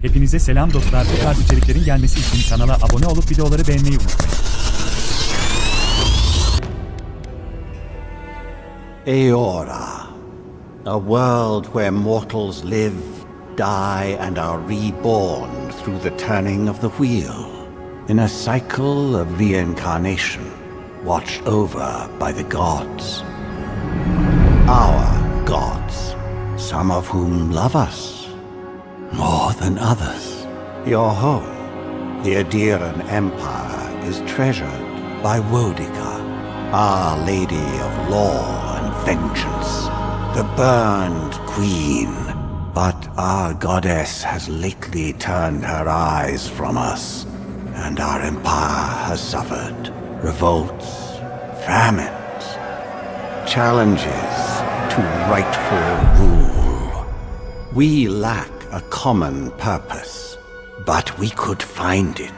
Hepinize selam dostlar. Bu tarz içeriklerin gelmesi için kanala abone olup videoları beğenmeyi unutmayın. Eora, a world where mortals live, die, and are reborn through the turning of the wheel, in a cycle of reincarnation, watched over by the gods. Our gods, some of whom love us more than others. Your home, the Adiran Empire, is treasured by Wodica, Our Lady of Law and Vengeance, the Burned Queen. But our goddess has lately turned her eyes from us, and our empire has suffered revolts, famines, challenges to rightful rule. We lack a common purpose, but we could find it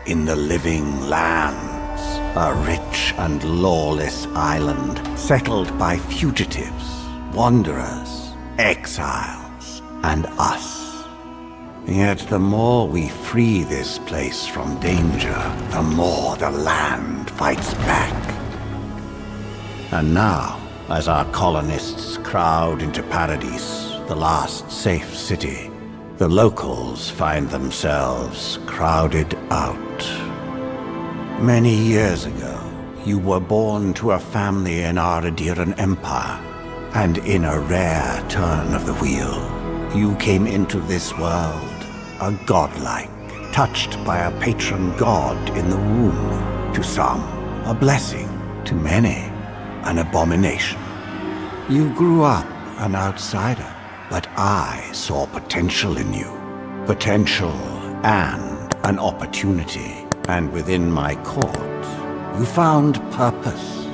in the living lands, a rich and lawless island settled by fugitives, wanderers, exiles, and us. Yet the more we free this place from danger, the more the land fights back. And now, as our colonists crowd into Paradise, the last safe city, the locals find themselves crowded out. Many years ago, you were born to a family in our Adiran Empire, and in a rare turn of the wheel, you came into this world, a godlike, touched by a patron god in the womb. To some, a blessing; to many, an abomination. You grew up an outsider, but I saw potential in you. Potential and an opportunity. And within my court, you found purpose.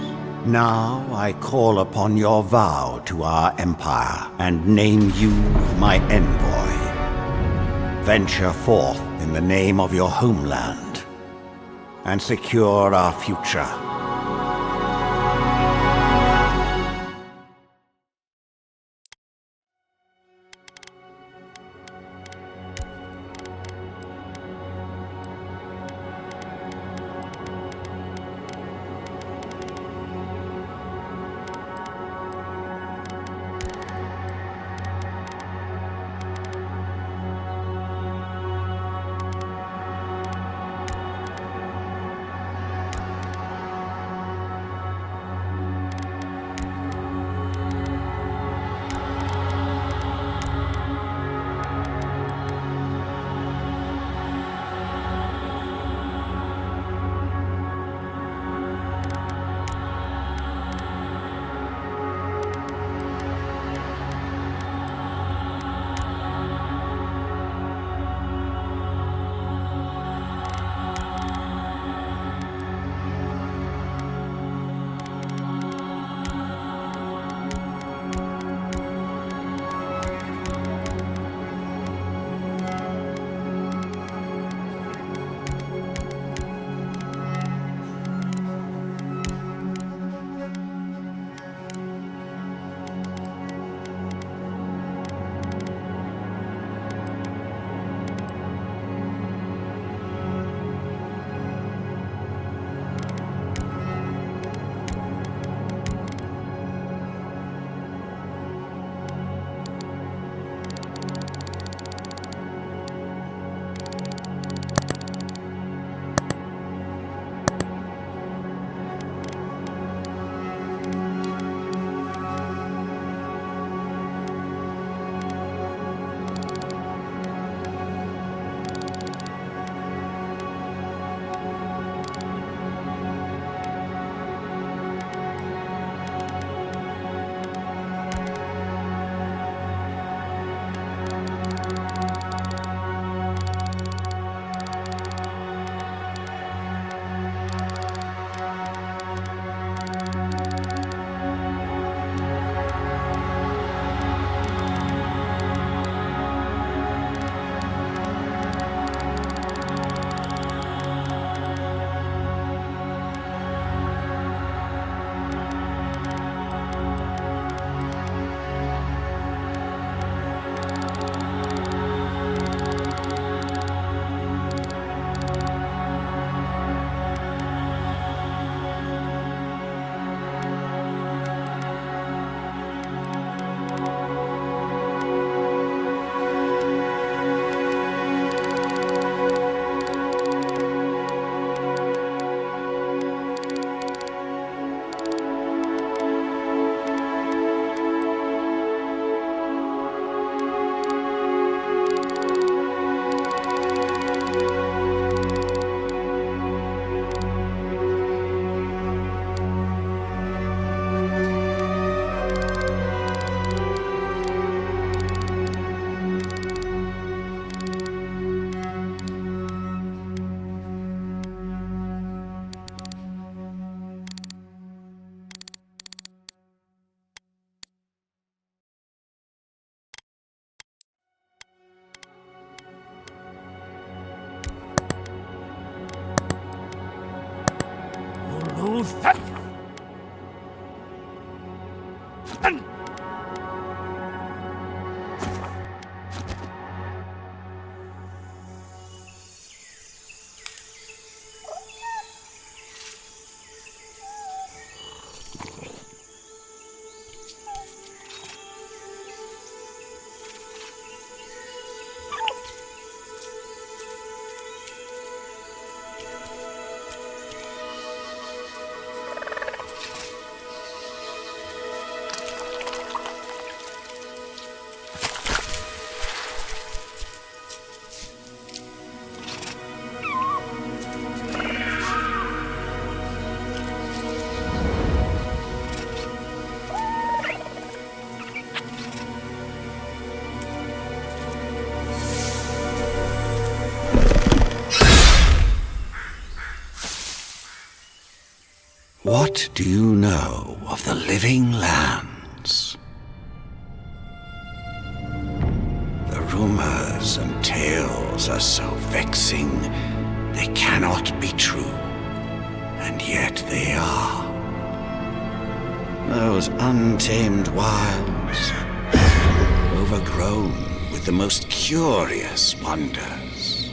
Now I call upon your vow to our empire and name you my envoy. Venture forth in the name of your homeland and secure our future. What do you know of the living lands? The rumors and tales are so vexing, they cannot be true, and yet they are. Those untamed wilds, overgrown with the most curious wonders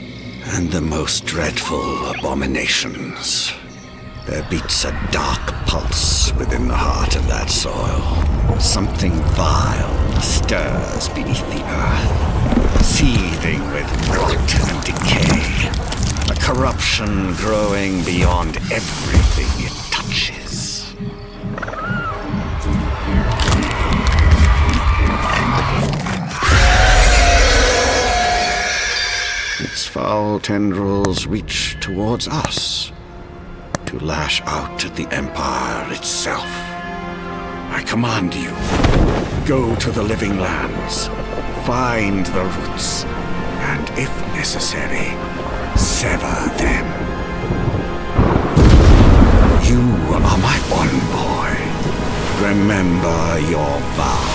and the most dreadful abominations. There beats a dark pulse within the heart of that soil. Something vile stirs beneath the earth, seething with rot and decay. A corruption growing beyond everything it touches. Its foul tendrils reach towards us, to lash out at the Empire itself. I command you, go to the living lands, find the roots, and if necessary, sever them. You are my envoy. Remember your vow.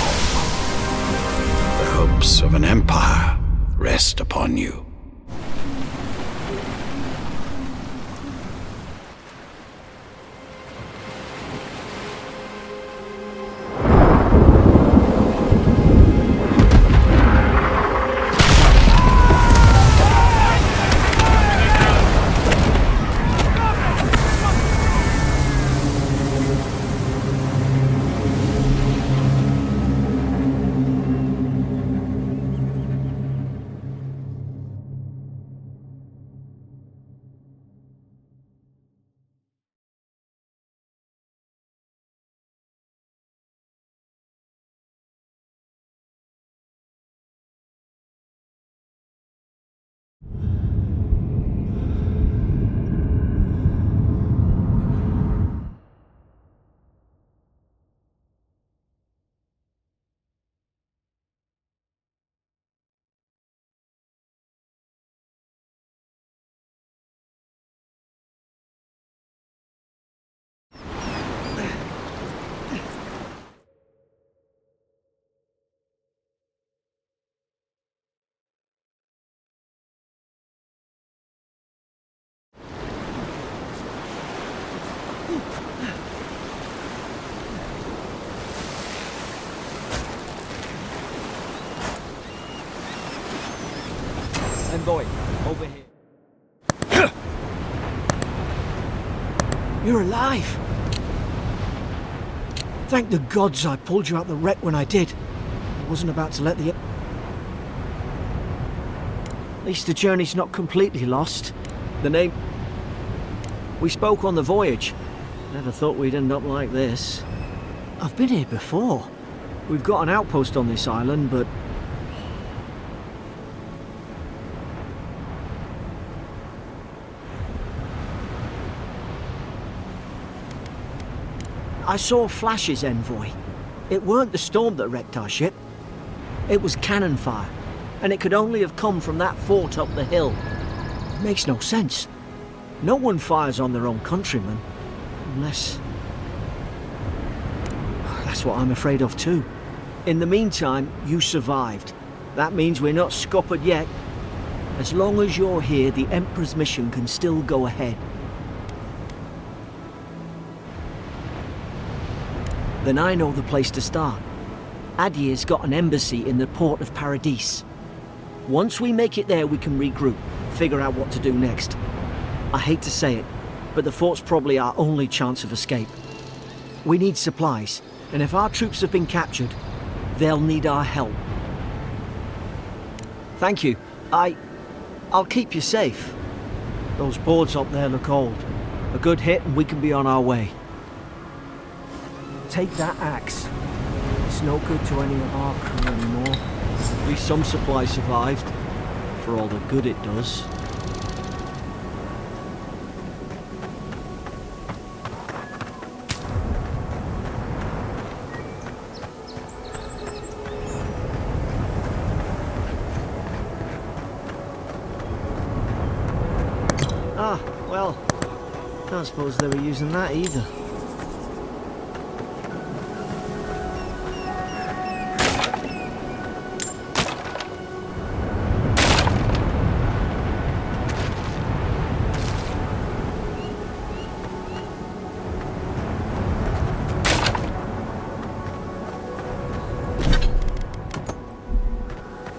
The hopes of an empire rest upon you. Envoy, over here. You're alive! Thank the gods I pulled you out the wreck when I did. I wasn't about to let the... At least the journey's not completely lost. The name... We spoke on the voyage. Never thought we'd end up like this. I've been here before. We've got an outpost on this island, but... I saw flashes, Envoy. It weren't the storm that wrecked our ship. It was cannon fire, and it could only have come from that fort up the hill. It makes no sense. No one fires on their own countrymen, unless... That's what I'm afraid of too. In the meantime, you survived. That means we're not scuppered yet. As long as you're here, the Emperor's mission can still go ahead. then I know the place to start. Adir's got an embassy in the port of Paradis. Once we make it there, we can regroup, figure out what to do next. I hate to say it, but the fort's probably our only chance of escape. We need supplies, and if our troops have been captured, they'll need our help. Thank you. I'll keep you safe. Those boards up there look old. A good hit and we can be on our way. Take that axe. It's no good to any of our crew anymore. At least some supplies survived, for all the good it does. Ah, well, can't suppose they were using that either.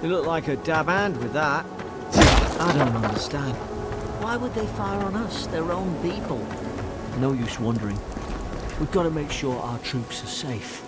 You look like a dab hand with that. I don't understand. Why would they fire on us, their own people? No use wondering. We've got to make sure our troops are safe.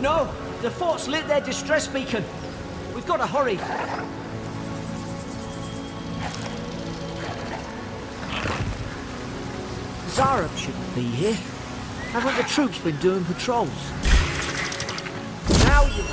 No! The fort's lit their distress beacon! We've got to hurry! Zara shouldn't be here. Haven't the troops been doing patrols? Now you...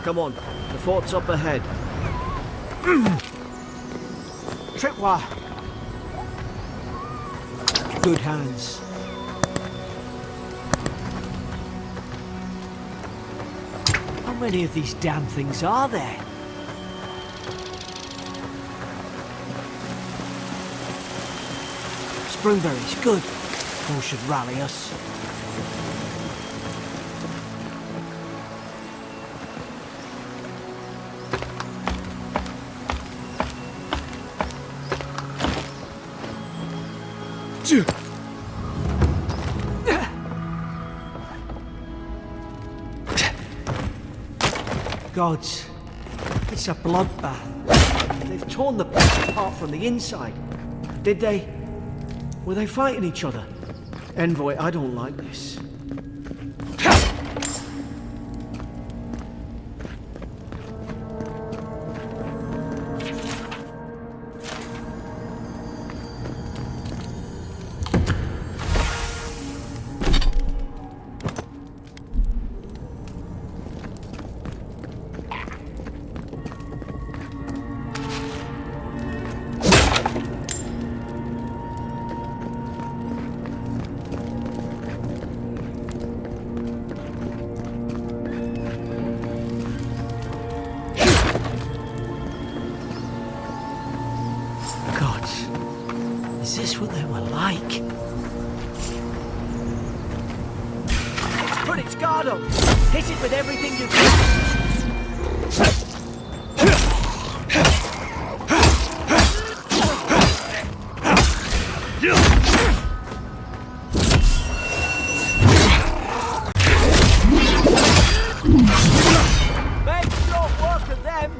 Come on, the fort's up ahead. Tripwire. Good hands. How many of these damn things are there? Springberries, good. Those should rally us. Gods, it's a bloodbath. They've torn the place apart from the inside. Did they? Were they fighting each other? Envoy, I don't like this. Is this what they were like? It's put its guard up! Hit it with everything you can! Make short work of them!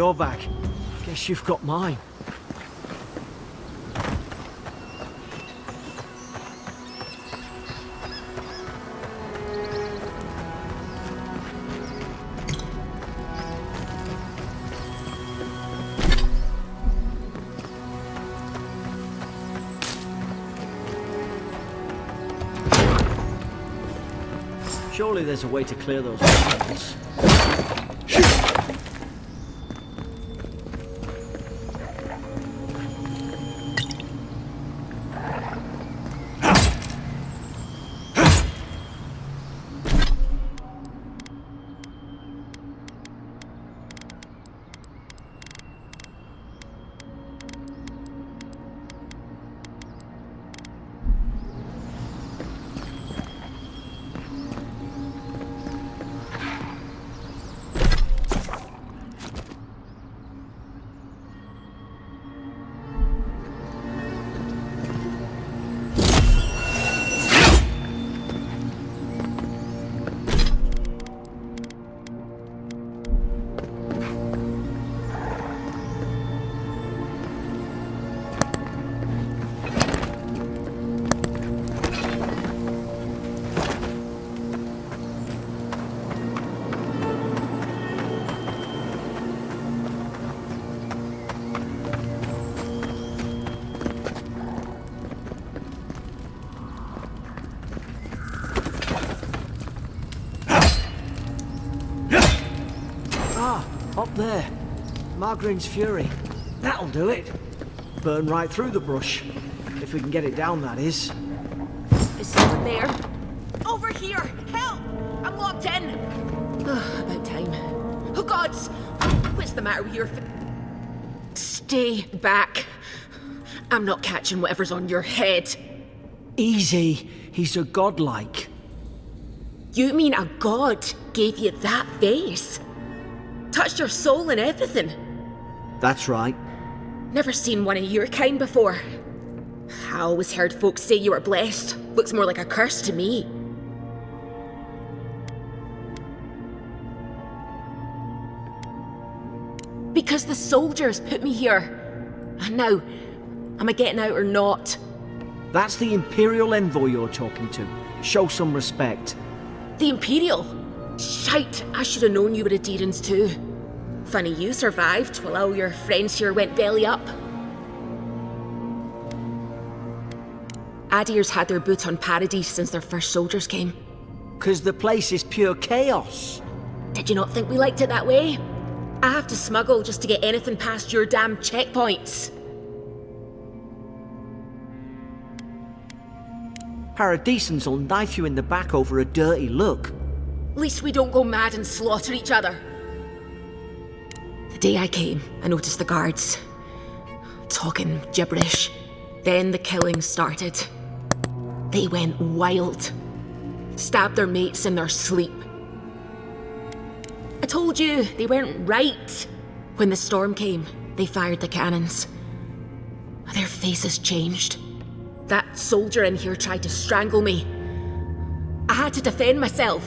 your bag. Guess you've got mine. Surely there's a way to clear those panels. Up there. Margarine's Fury. That'll do it. Burn right through the brush. If we can get it down, that is. Is someone there? Over here! Help! I'm locked in! About time. Oh gods! What's the matter with your Stay back. I'm not catching whatever's on your head. Easy. He's a godlike. You mean a god gave you that face? Touched your soul and everything? That's right. Never seen one of your kind before. I always heard folks say you were blessed. Looks more like a curse to me. Because the soldiers put me here. And now, am I getting out or not? That's the Imperial Envoy you're talking to. Show some respect. The Imperial? Shite, I should have known you were Adherents too. Funny you survived while all your friends here went belly up. Adairs had their boot on Paradise since their first soldiers came. 'Cause the place is pure chaos. Did you not think we liked it that way? I have to smuggle just to get anything past your damn checkpoints. Paradisans will knife you in the back over a dirty look. At least we don't go mad and slaughter each other. The day I came, I noticed the guards talking gibberish. Then the killing started. They went wild. Stabbed their mates in their sleep. I told you, they weren't right. When the storm came, they fired the cannons. Their faces changed. That soldier in here tried to strangle me. I had to defend myself.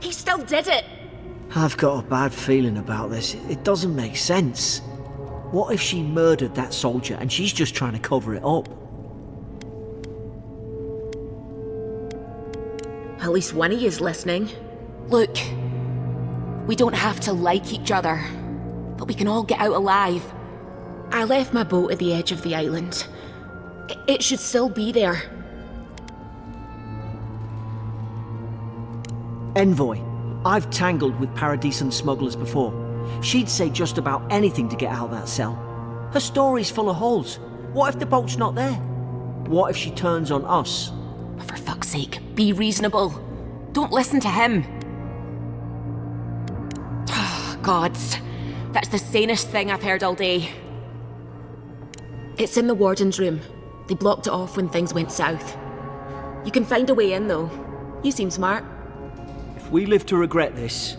He still did it. I've got a bad feeling about this. It doesn't make sense. What if she murdered that soldier and she's just trying to cover it up? At least one of you's listening. Look, we don't have to like each other, but we can all get out alive. I left my boat at the edge of the island. It should still be there. Envoy, I've tangled with Paradisan smugglers before. She'd say just about anything to get out of that cell. Her story's full of holes. What if the boat's not there? What if she turns on us? For fuck's sake, be reasonable. Don't listen to him. Gods, that's the sanest thing I've heard all day. It's in the warden's room. They blocked it off when things went south. You can find a way in, though. You seem smart. If we live to regret this...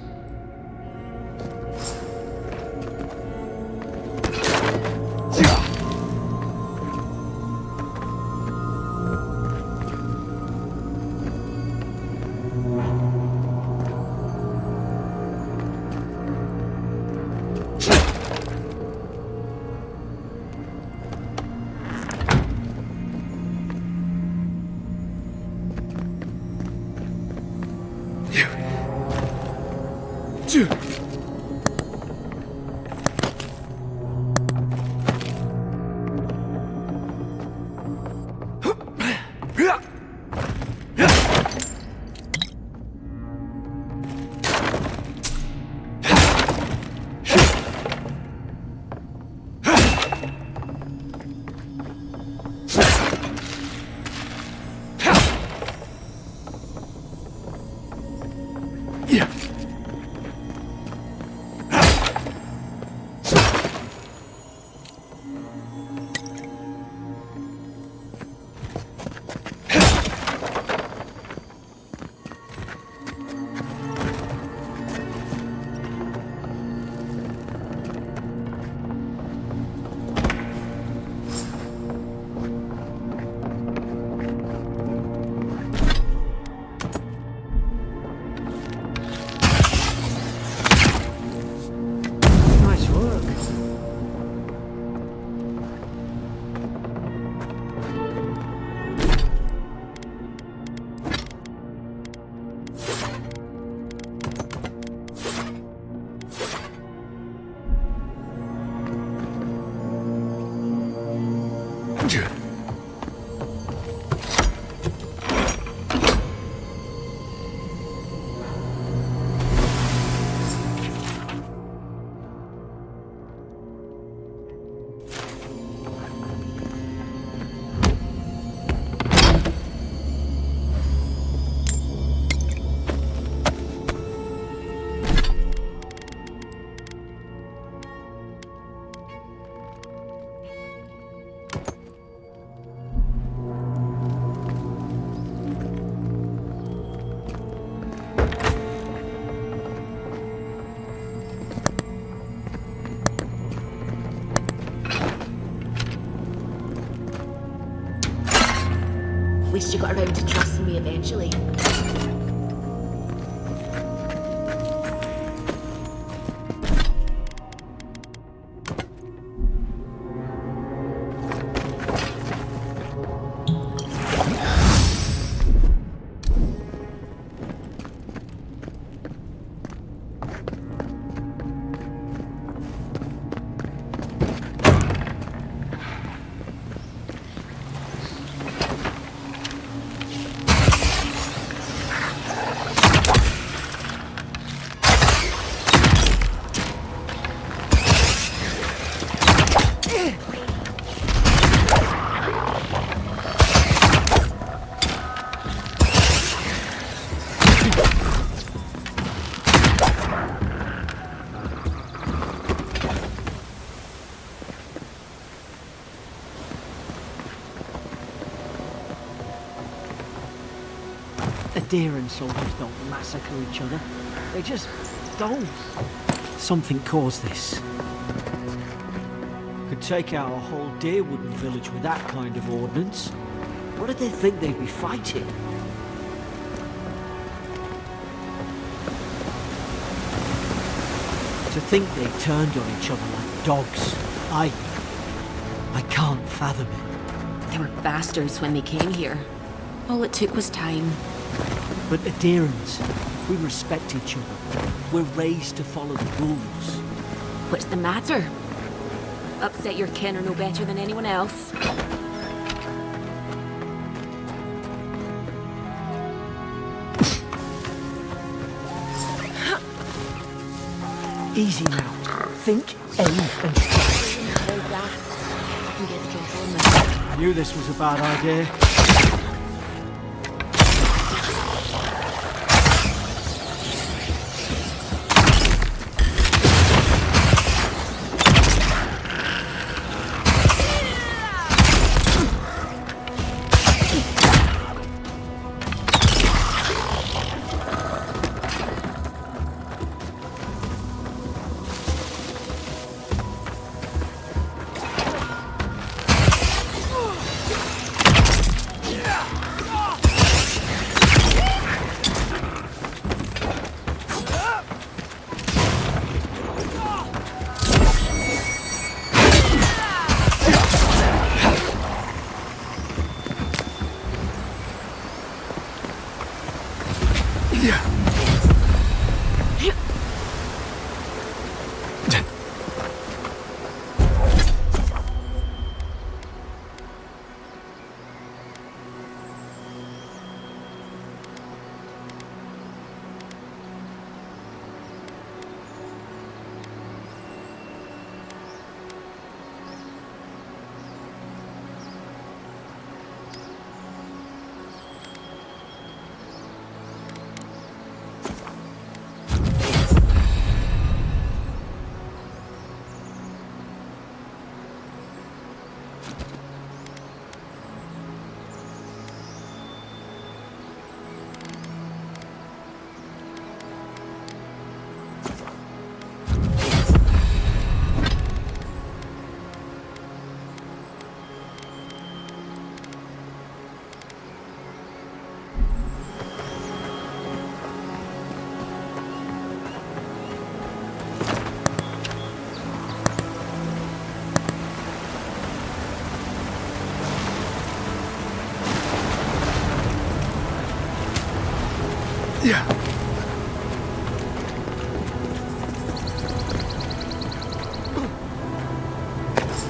At least you got around to trusting me eventually. Adherent soldiers don't massacre each other. They just don't. Something caused this. Could take out a whole Deerwood village with that kind of ordnance. What did they think they'd be fighting? To think they turned on each other like dogs. I can't fathom it. They were bastards when they came here. All it took was time. But adherents, we respect each other. We're raised to follow the rules. What's the matter? Upset your kin are no better than anyone else. Easy now. Think, aim, and strike. I knew this was a bad idea.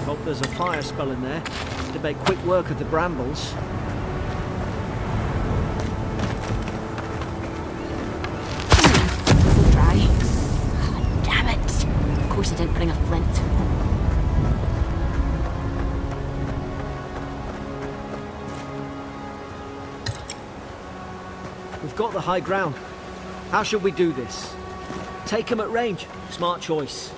Hope there's a fire spell in there to make quick work of the brambles. Dry. Damn it. Of course I didn't bring a flint. We've got the high ground. How should we do this? Take him at range. Smart choice.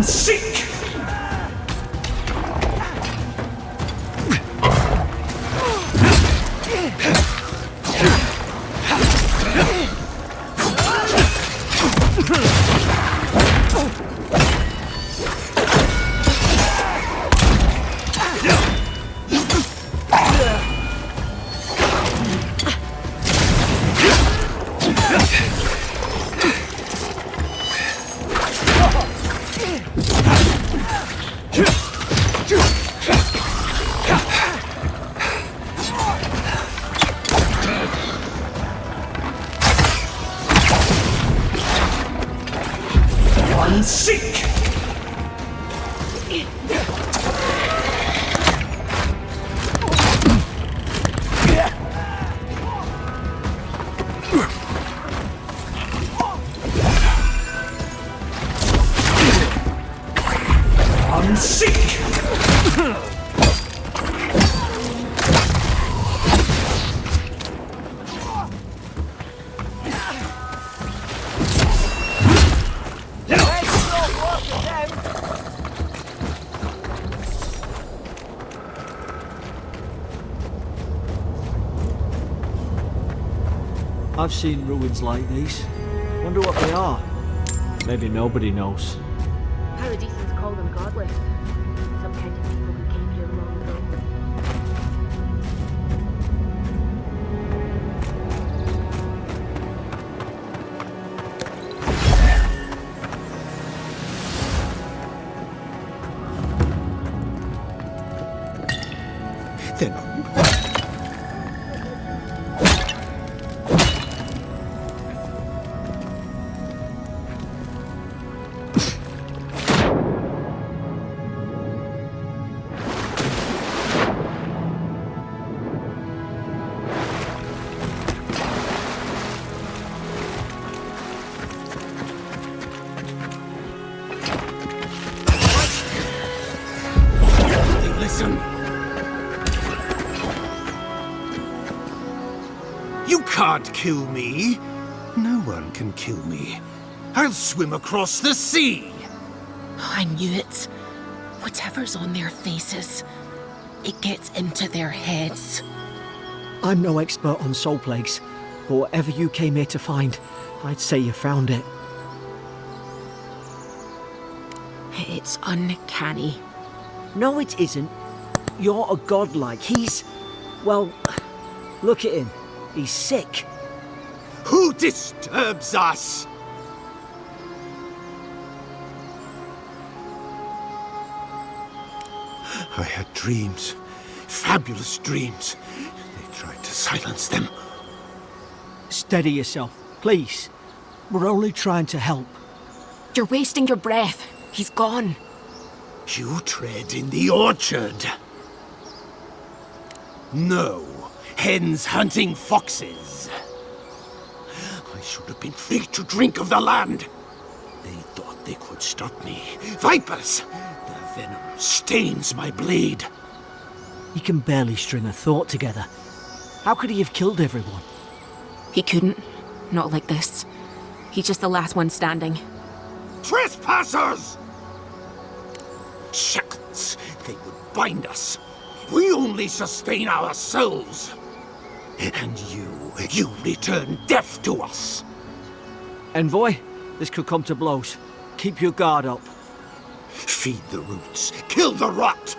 Sick! Sick! I'm sick! I've seen ruins like these. Wonder what they are. Maybe nobody knows. How the decent call them godless. Some kind of people who came here long ago. They're not. You can't kill me. No one can kill me. I'll swim across the sea. I knew it. Whatever's on their faces, it gets into their heads. I'm no expert on soul plagues, but whatever you came here to find, I'd say you found it. It's uncanny. No, it isn't. You're a godlike. He's... well, look at him. He's sick. Who disturbs us? I had dreams. Fabulous dreams. They tried to silence them. Steady yourself, please. We're only trying to help. You're wasting your breath. He's gone. You tread in the orchard. No. Hens hunting foxes. I should have been free to drink of the land. They thought they could stop me. Vipers! The venom stains my blade. He can barely string a thought together. How could he have killed everyone? He couldn't. Not like this. He's just the last one standing. Trespassers! Shackles. They would bind us. We only sustain ourselves. And you return death to us. Envoy, this could come to blows. Keep your guard up. Feed the roots, kill the rot!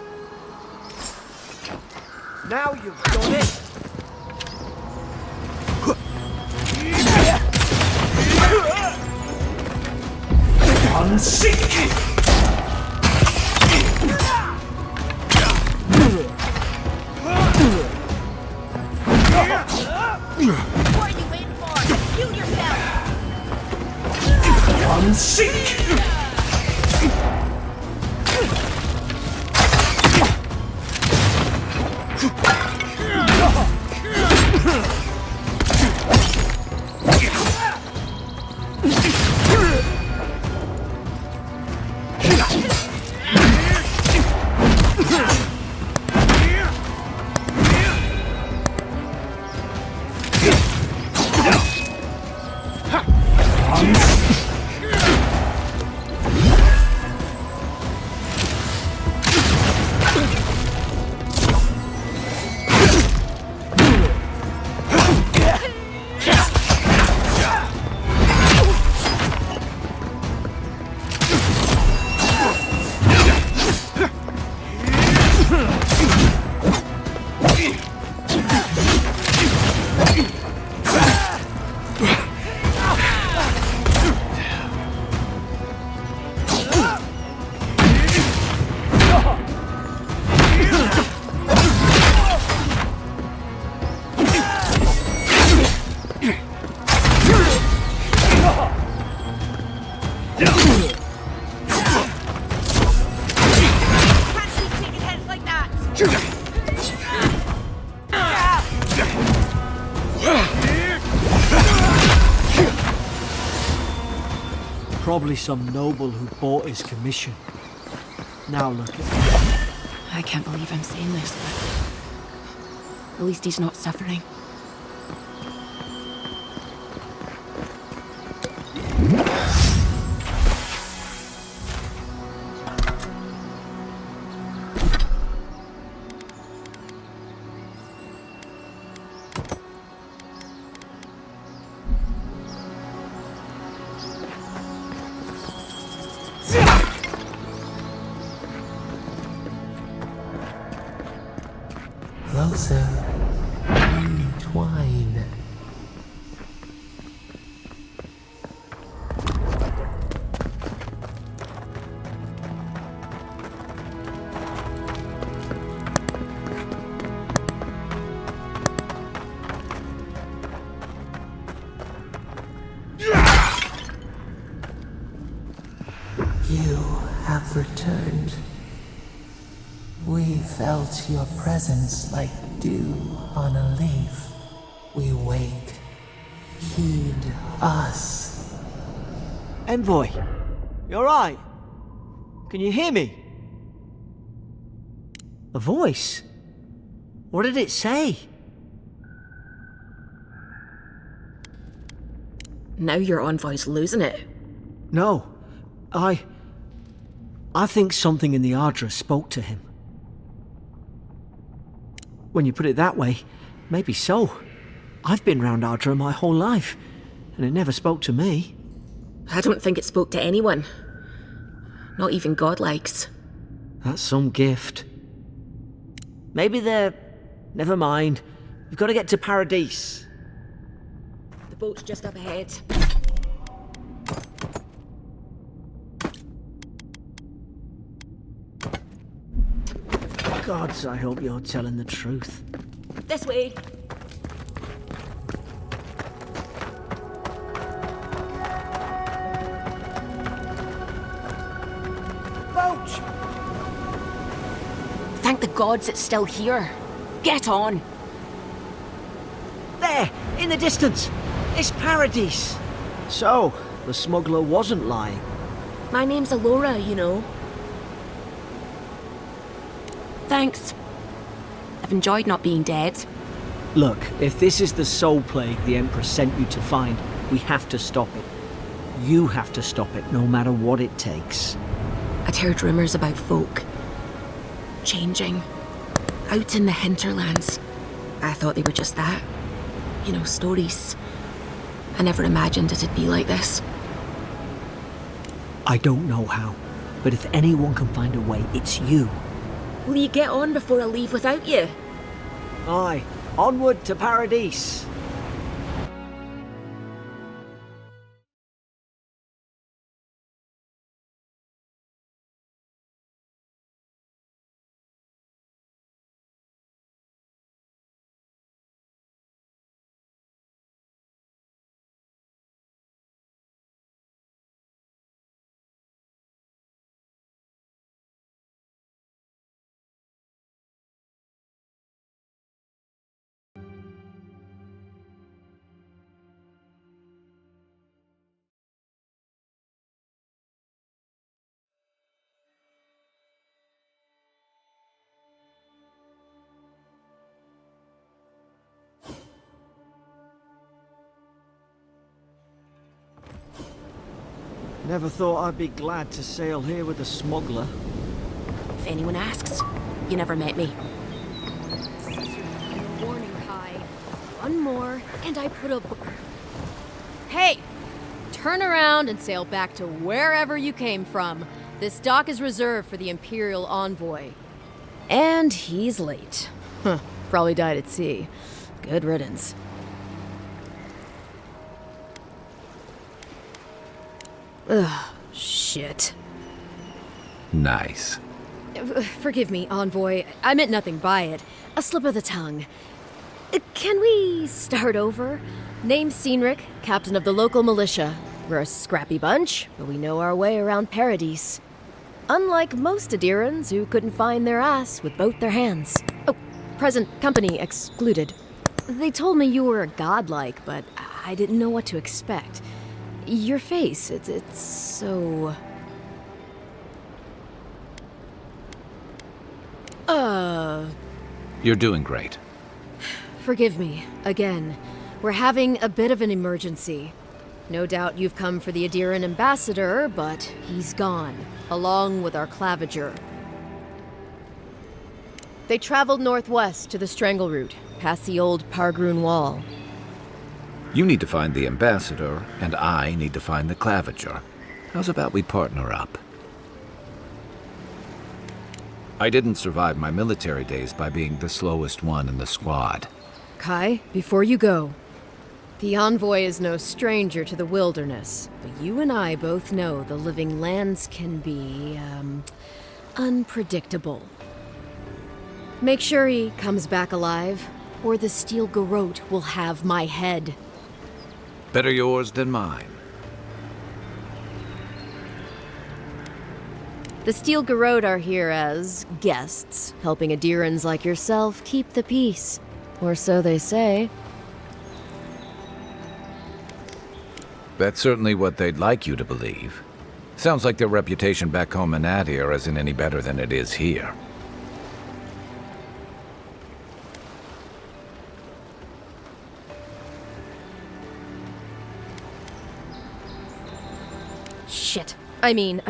Now you've done it! Unsink! What are you waiting for? Heal yourself! Unsink! Probably some noble who bought his commission. Now look at him. I can't believe I'm saying this, but at least he's not suffering. Closer, entwine. You have returned. We felt your presence like dew on a leaf. We wake. Heed us. Envoy, you alright? Can you hear me? A voice? What did it say? Now your envoy's losing it. No, I think something in the Ardra spoke to him. When you put it that way, maybe so. I've been round Ardra my whole life, and it never spoke to me. I don't think it spoke to anyone. Not even godlikes. That's some gift. Maybe they're... Never mind. We've got to get to Paradise. The boat's just up ahead. Gods, I hope you're telling the truth. This way. Boat! Thank the gods it's still here. Get on. There, in the distance. It's Paradise. So, the smuggler wasn't lying. My name's Alora, you know. Thanks. I've enjoyed not being dead. Look, if this is the soul plague the Emperor sent you to find, we have to stop it. You have to stop it, no matter what it takes. I'd heard rumours about folk changing out in the hinterlands. I thought they were just that. You know, stories. I never imagined it'd be like this. I don't know how, but if anyone can find a way, it's you. Will you get on before I leave without you? Aye, onward to paradise. Never thought I'd be glad to sail here with a smuggler. If anyone asks, you never met me. Warning, Kai. One more, and I put a... Hey! Turn around and sail back to wherever you came from. This dock is reserved for the Imperial Envoy. And he's late. Huh. Probably died at sea. Good riddance. Ugh, shit. Nice. Forgive me, Envoy. I meant nothing by it. A slip of the tongue. Can we start over? Name's Cynric, captain of the local militia. We're a scrappy bunch, but we know our way around Paradise. Unlike most Adirans who couldn't find their ass with both their hands. Oh, present company excluded. They told me you were godlike, but I didn't know what to expect. Your face, it's so... You're doing great. Forgive me, again. We're having a bit of an emergency. No doubt you've come for the Adiran ambassador, but he's gone, along with our claviger. They traveled northwest to the Strangle Route, past the old Pargroon Wall. You need to find the ambassador, and I need to find the claviger. How's about we partner up? I didn't survive my military days by being the slowest one in the squad. Kai, before you go, the Envoy is no stranger to the wilderness, but you and I both know the living lands can be, unpredictable. Make sure he comes back alive, or the Steel Garrote will have my head. Better yours than mine. The Steel Garrote are here as guests, helping Adirans like yourself keep the peace. Or so they say. That's certainly what they'd like you to believe. Sounds like their reputation back home in Adir isn't any better than it is here. Shit. I mean,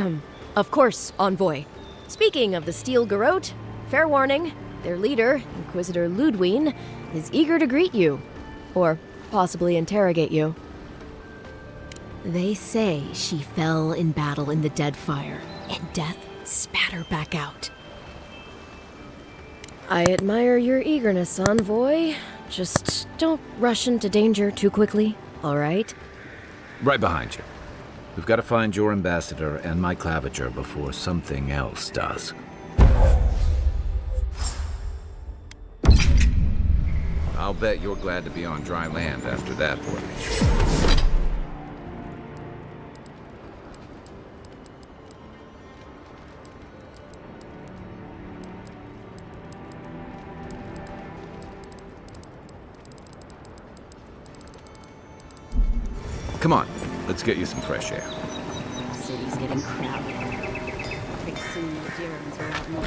of course, Envoy. Speaking of the Steel Garrote, fair warning, their leader, Inquisitor Ludwine, is eager to greet you. Or possibly interrogate you. They say she fell in battle in the Deadfire, and death spat her back out. I admire your eagerness, Envoy. Just don't rush into danger too quickly, all right? Right behind you. We've got to find your ambassador and my claviger before something else does. I'll bet you're glad to be on dry land after that voyage. Come on, let's get you some fresh air. City's getting crowded. Pretty soon the Adirans are out more.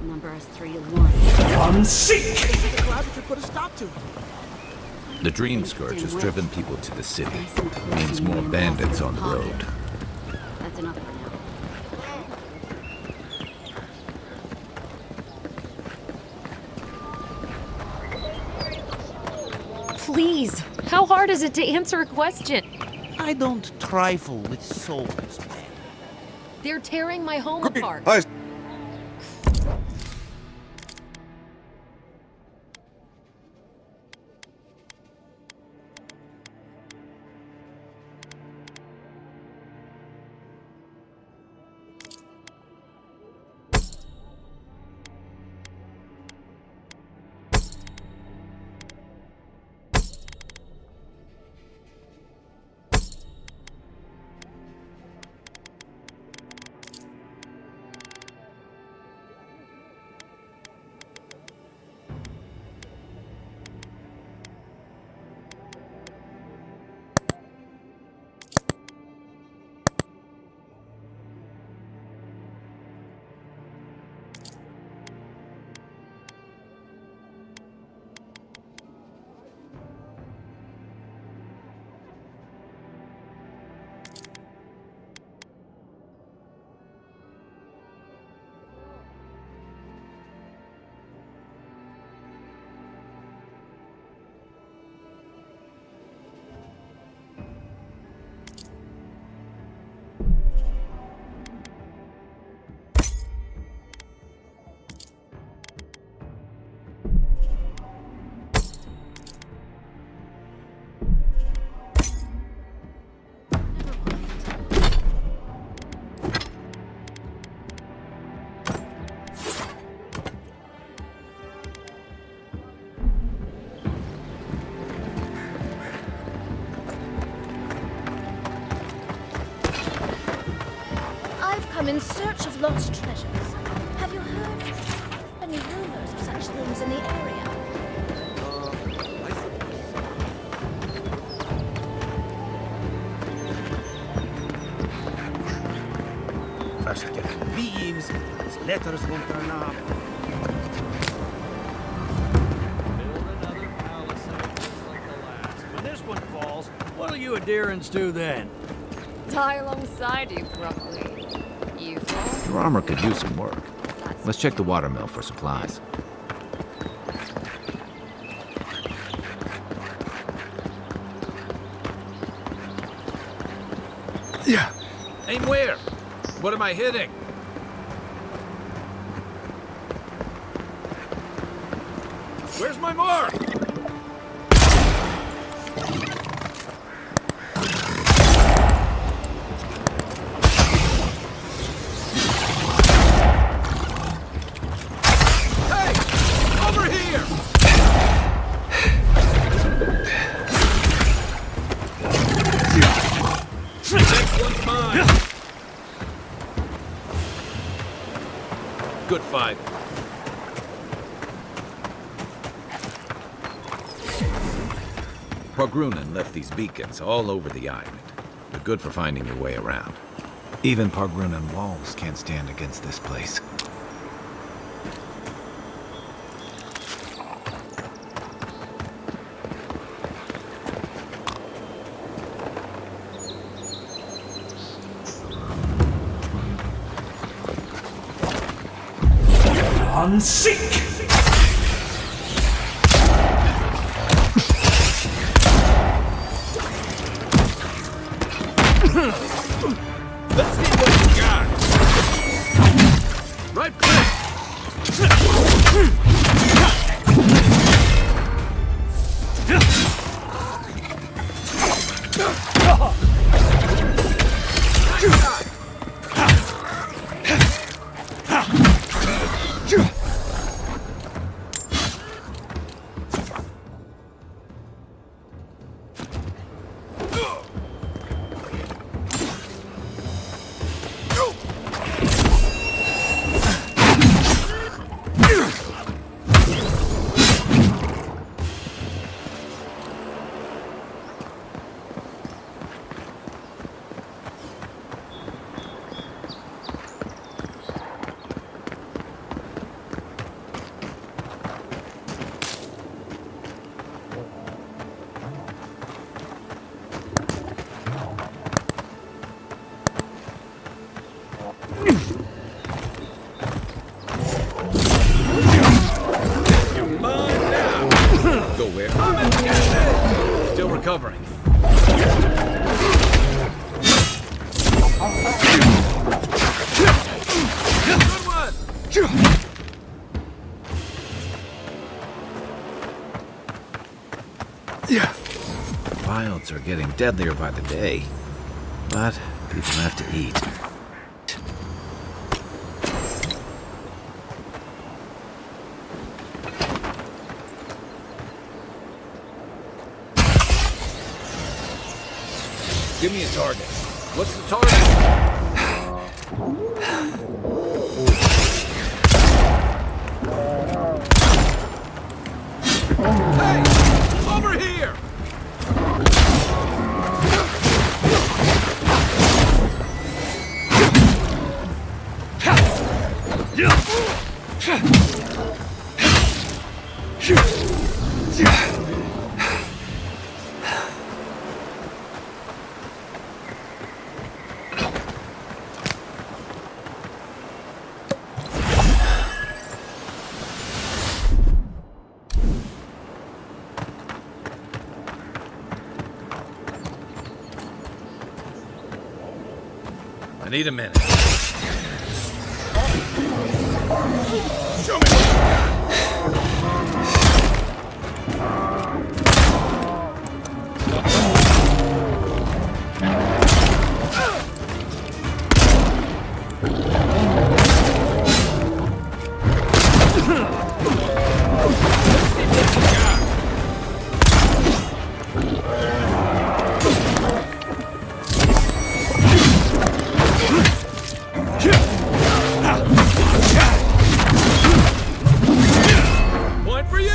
Number is 3 to 1. The Dream Scourge has driven people to the city. Means more bandits on the road. That's enough for now. Please, how hard is it to answer a question? I don't trifle with souls, man. They're tearing my home apart. I'm in search of lost treasures. Have you heard any rumors of such things in the area? First get leaves, his letters won't turn up. Build another palisade just like the last. When this one falls, what'll you adherents do then? Die alongside you, Broccoli. You fall? Your armor could use some work. Let's check the watermill for supplies. Yeah. Aim where? What am I hitting? Where's my mark? Good fight. Pargrunen left these beacons all over the island. They're good for finding your way around. Even Pargrunen walls can't stand against this place. Seek! Let's see what you got. Right click. recovering. Good one! Wilds are getting deadlier by the day, but people have to eat. Give me a target. What's the target? Hey! Over here! I need a minute. Show me what you got. Point for you!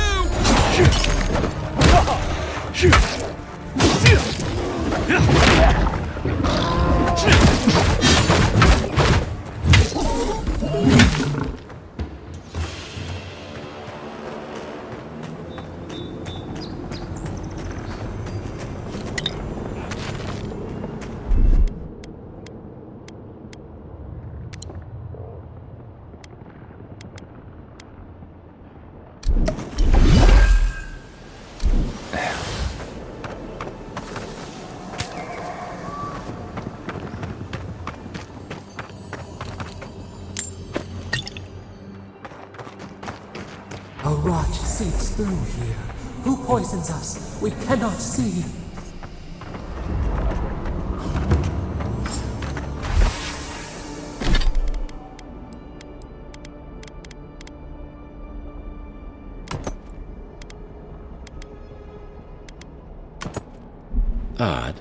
A rot seeps through here. Who poisons us? We cannot see. Odd.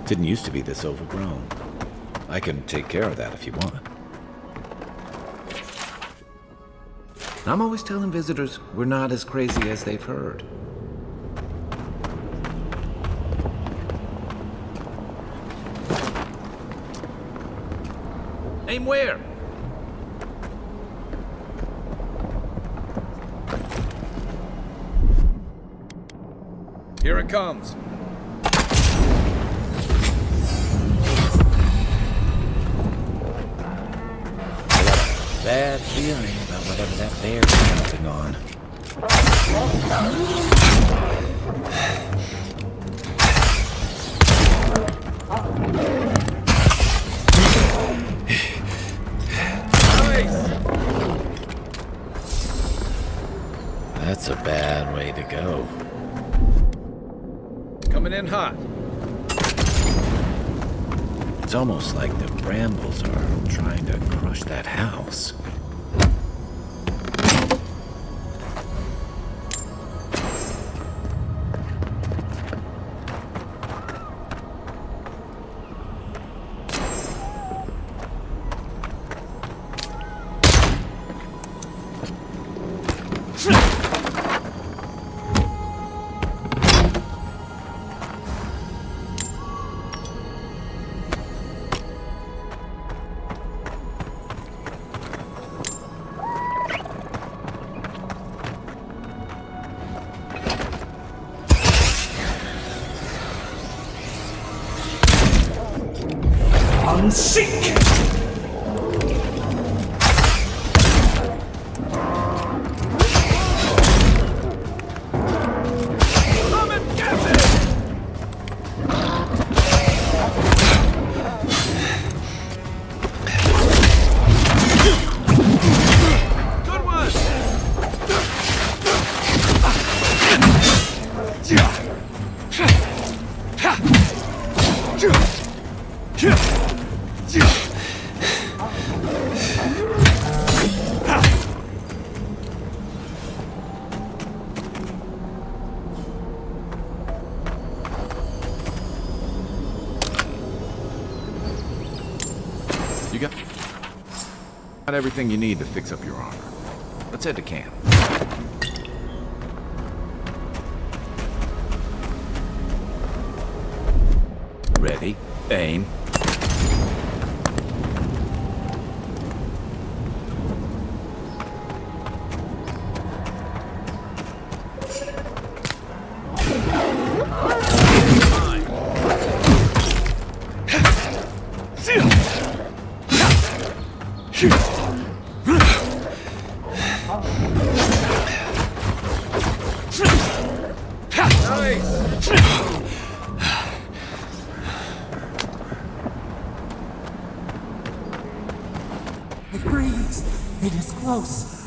Didn't used to be this overgrown. I can take care of that if you want. I'm always telling visitors we're not as crazy as they've heard. Aim where? Here it comes. Bad feeling about whatever that bear's jumping on. That's a bad way to go. Coming in hot. It's almost like the brambles are trying to crush that house. Sick! Come and get it! got everything you need to fix up your armor. Let's head to camp. Ready, aim. It breathes. It is close.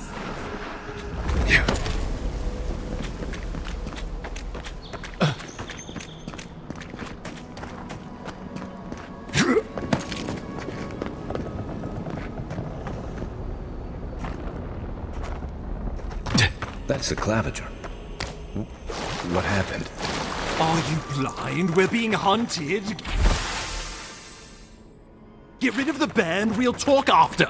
That's the claviger. What happened? Are you blind? We're being hunted. Get rid of the band, we'll talk after.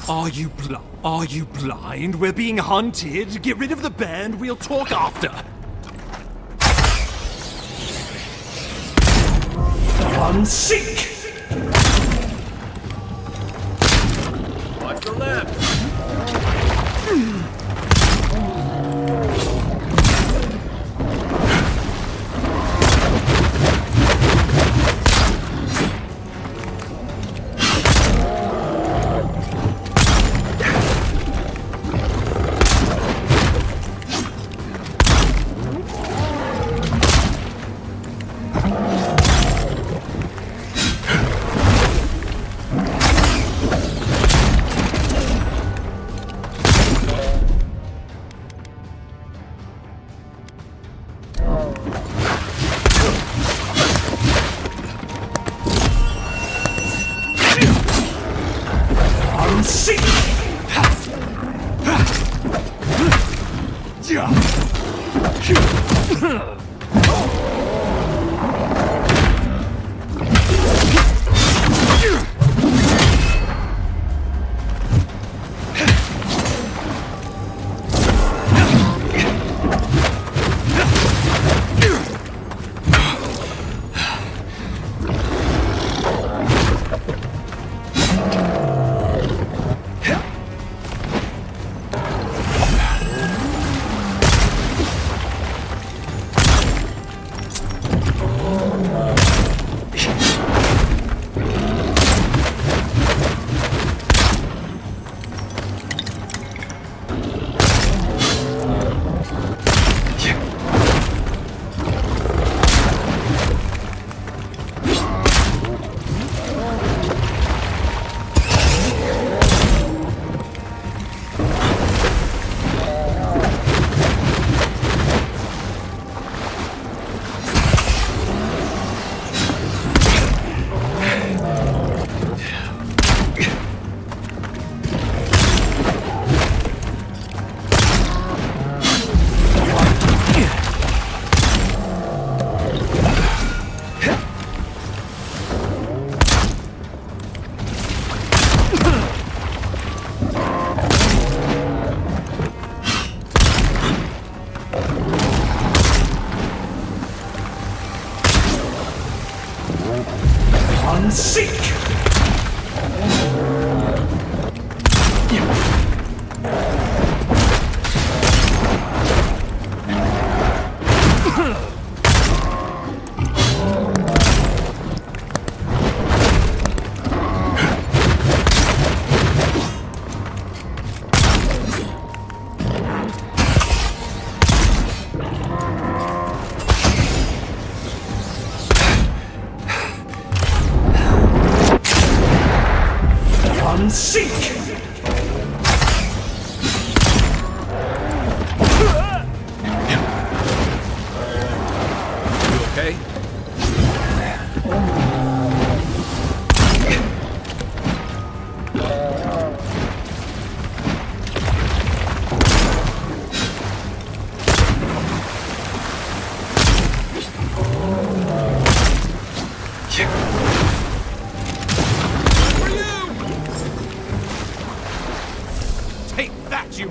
Are you blind? We're being hunted. Get rid of the band, we'll talk after. Unsync! Watch your left.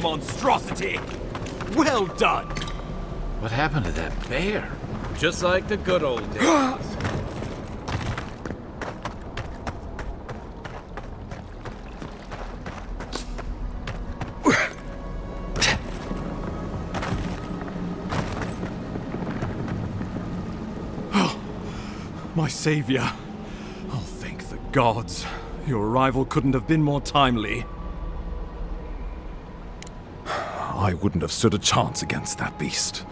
monstrosity! Well done! What happened to that bear? Just like the good old days. My savior. Oh, thank the gods. Your arrival couldn't have been more timely. I wouldn't have stood a chance against that beast.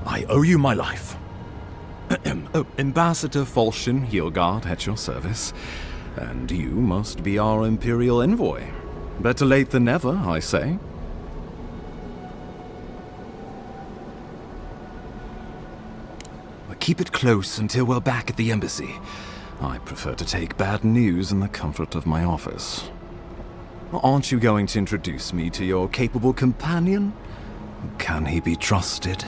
I owe you my life. Ambassador Falchion Hildegard at your service. And you must be our Imperial envoy. Better late than never, I say. Keep it close until we're back at the embassy. I prefer to take bad news in the comfort of my office. Aren't you going to introduce me to your capable companion? Can he be trusted?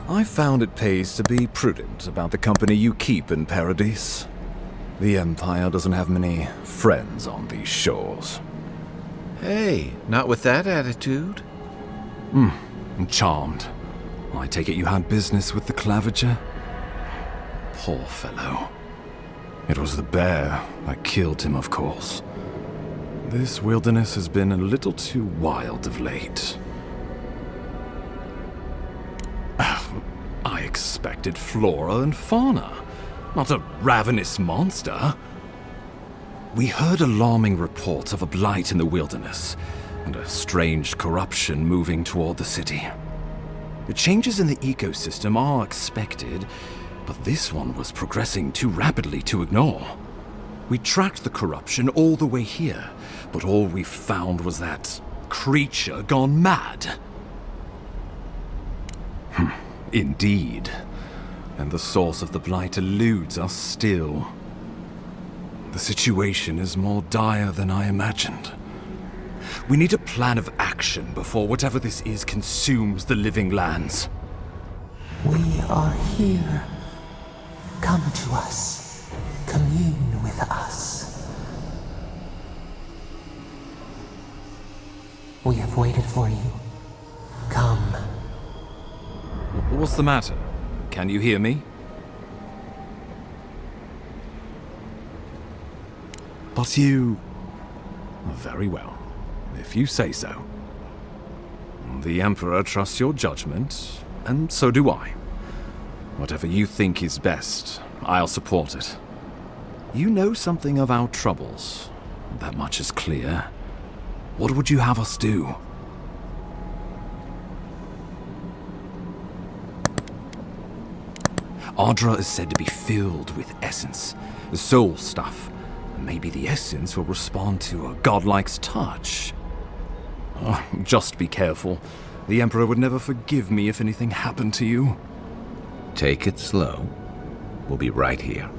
I found it pays to be prudent about the company you keep in Paradise. The Empire doesn't have many friends on these shores. Hey, not with that attitude. I'm charmed. I take it you had business with the Claviger? Poor fellow. It was the bear that killed him, of course. This wilderness has been a little too wild of late. I expected flora and fauna, not a ravenous monster. We heard alarming reports of a blight in the wilderness, and a strange corruption moving toward the city. The changes in the ecosystem are expected, but this one was progressing too rapidly to ignore. We tracked the corruption all the way here, but all we found was that creature gone mad. Indeed. And the source of the blight eludes us still. The situation is more dire than I imagined. We need a plan of action before whatever this is consumes the living lands. We are here. Come to us. Commune with us. We have waited for you. Come. What's the matter? Can you hear me? But you... Very well, if you say so. The Emperor trusts your judgment, and so do I. Whatever you think is best, I'll support it. You know something of our troubles. That much is clear. What would you have us do? Ardra is said to be filled with essence, soul stuff. Maybe the essence will respond to a godlike's touch. Oh, just be careful. The Emperor would never forgive me if anything happened to you. Take it slow. We'll be right here.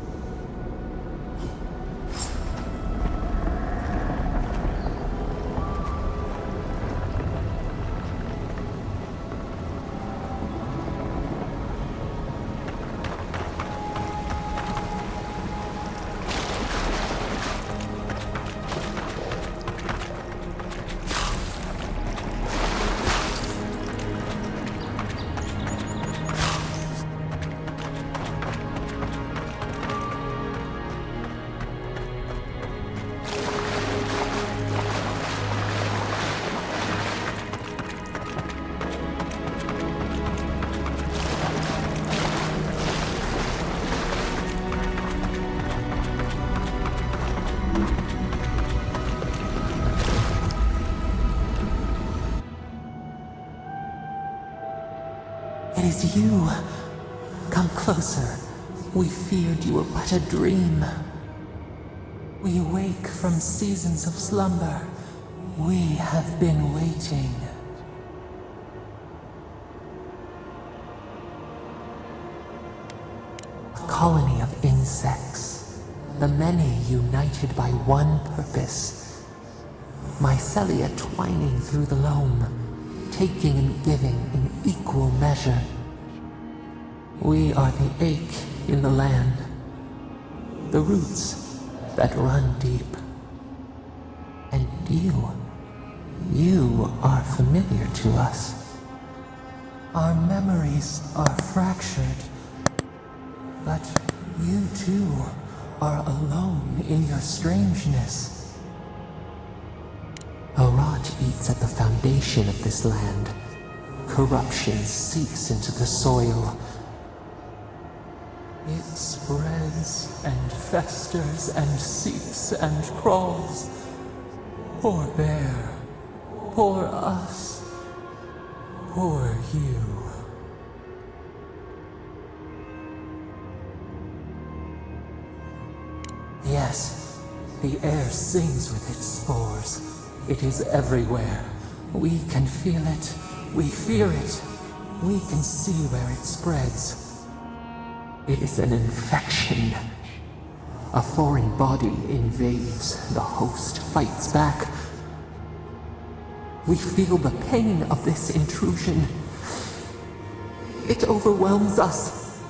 It is you. Come closer. We feared you were but a dream. We awake from seasons of slumber. We have been waiting. A colony of insects. The many united by one purpose. Mycelia twining through the loam, taking and giving in equal measure. We are the ache in the land, the roots that run deep. You are familiar to us. Our memories are fractured, but you too are alone in your strangeness. A rot eats at the foundation of this land. Corruption seeps into the soil. It spreads and festers and seeps and crawls. Poor bear, poor us, poor you. Yes, the air sings with its spores. It is everywhere. We can feel it. We fear it. We can see where it spreads. It is an infection. A foreign body invades. The host fights back. We feel the pain of this intrusion. It overwhelms us.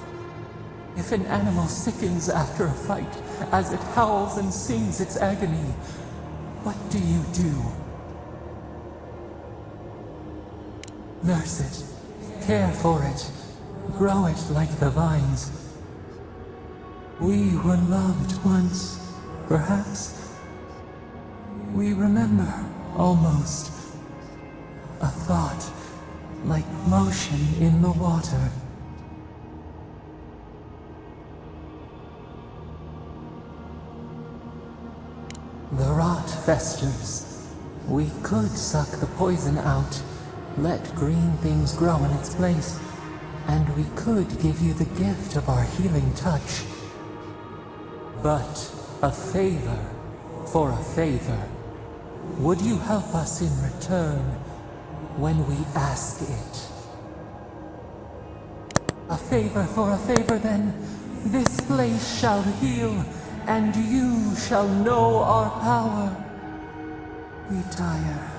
If an animal sickens after a fight, as it howls and sings its agony, what do you do? Nurse it, care for it, grow it like the vines. We were loved once, perhaps. We remember, almost. A thought, like motion in the water. The rot festers. We could suck the poison out, let green things grow in its place, and we could give you the gift of our healing touch. But a favor for a favor. Would you help us in return when we ask it? A favor for a favor then. This place shall heal, and you shall know our power. Retire.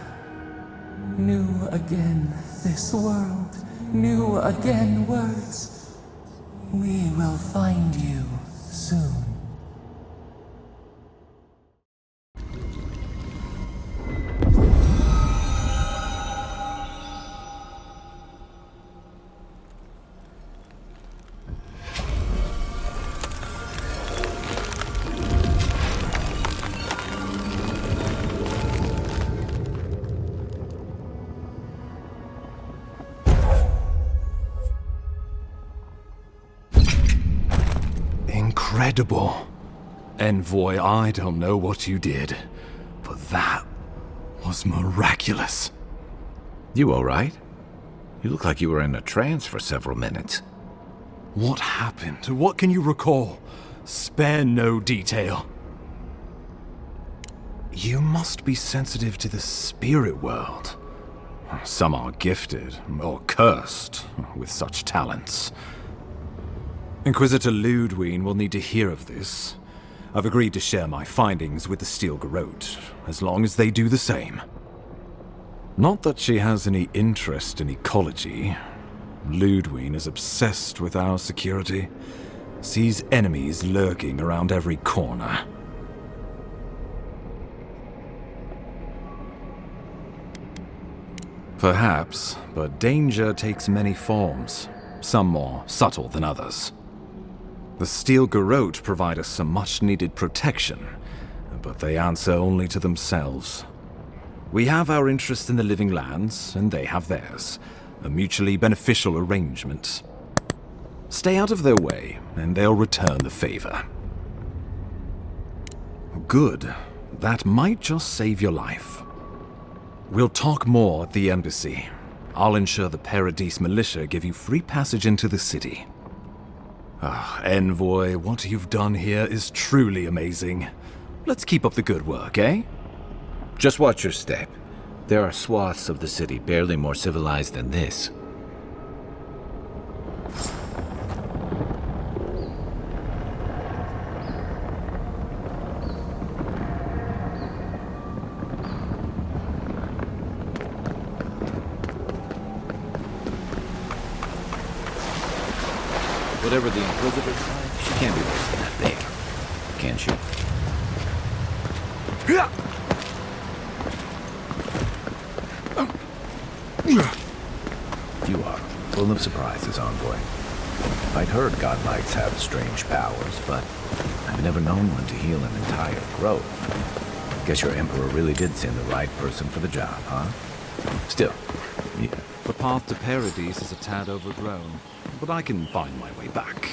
New again this world, new again words. We will find you soon. Incredible. Envoy, I don't know what you did, but that was miraculous. You all right? You look like you were in a trance for several minutes. What happened? What can you recall? Spare no detail. You must be sensitive to the spirit world. Some are gifted, or cursed, with such talents. Inquisitor Ludwig will need to hear of this. I've agreed to share my findings with the Steel Garrote, as long as they do the same. Not that she has any interest in ecology. Ludwig is obsessed with our security, sees enemies lurking around every corner. Perhaps, but danger takes many forms, some more subtle than others. The Steel Garrote provide us some much-needed protection, but they answer only to themselves. We have our interest in the living lands, and they have theirs. A mutually beneficial arrangement. Stay out of their way, and they'll return the favor. Good. That might just save your life. We'll talk more at the embassy. I'll ensure the Paradise militia give you free passage into the city. Envoy, what you've done here is truly amazing. Let's keep up the good work, eh? Just watch your step. There are swaths of the city barely more civilized than this. Whatever the Inquisitor's like, she can't be worse than that big. Can she? Full of surprises, Envoy. I'd heard godlights have strange powers, but I've never known one to heal an entire grove. Guess your Emperor really did send the right person for the job, huh? Still, yeah. The path to Paradise is a tad overgrown, but I can find my way back.